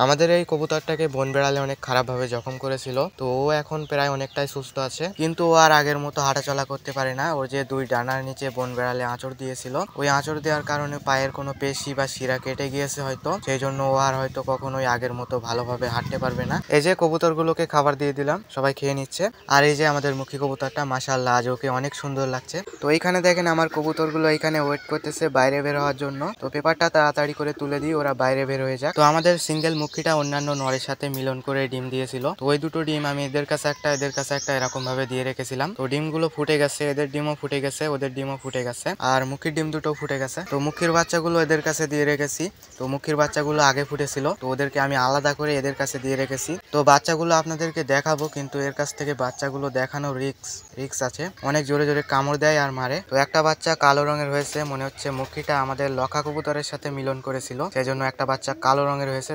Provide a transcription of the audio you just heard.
আমাদের এই কবুতরটাকে বন বেড়ালে অনেক খারাপভাবে জখম করেছিল, তো ও এখন প্রায় অনেকটাই সুস্থ আছে, কিন্তু ও আর আগের মতো হাঁটাচলা করতে পারে না। ওর যে দুই ডানার নিচে বন বেড়ালে আঁচড় দিয়েছিল, ওই আঁচড় দেওয়ার কারণে পায়ের কোনো পেশি বা শিরা কেটে গিয়েছে হয়তো, সেই জন্য ও আর হয়তো কখনোই আগের মতো ভালোভাবে হাঁটতে পারবে না। এই যে কবুতরগুলোকে খাবার দিয়ে দিলাম, সবাই খেয়ে নিচ্ছে। আর এই যে আমাদের মুখী কবুতরটা, মাশাআল্লাহ আজ ওকে অনেক সুন্দর লাগছে। তো এইখানে দেখেন আমার কবুতরগুলো এইখানে ওয়েট করতেছে বাইরে বের হওয়ার জন্য। তো পেপারটা তাড়াতাড়ি করে তুলে দিই, ওরা বাইরে বের হয়ে যাক। তো আমাদের সিঙ্গেল মুখিটা অন্যান্য নরের সাথে মিলন করে ডিম দিয়েছিল, তো ওই দুটো ডিম আমি এদের কাছে একটা এদের কাছে একটা এরকম ভাবে দিয়ে রেখেছিলাম। তো ডিমগুলো ফুটে গেছে, এদের ডিমও ফুটে গেছে, ওদের ডিমও ফুটে গেছে, আর মুখির ডিম দুটো ফুটে গেছে। তো মুখির বাচ্চাগুলো এদের কাছে দিয়ে রেখেছি। তো মুখির বাচ্চাগুলো আগে ফুটেছিল, তো ওদেরকে আমি আলাদা করে এদের কাছে দিয়ে রেখেছি। তো বাচ্চাগুলো আপনাদেরকে দেখাবো, কিন্তু এর কাছ থেকে বাচ্চাগুলো দেখানো রিক্স আছে, অনেক জোরে জোরে কামড় দেয় আর মারে। তো একটা বাচ্চা কালো রঙের হয়েছে, মনে হচ্ছে মুখিটা আমাদের লক্ষা কবুতরের সাথে মিলন করেছিল, সেই জন্য একটা বাচ্চা কালো রঙের হয়েছে।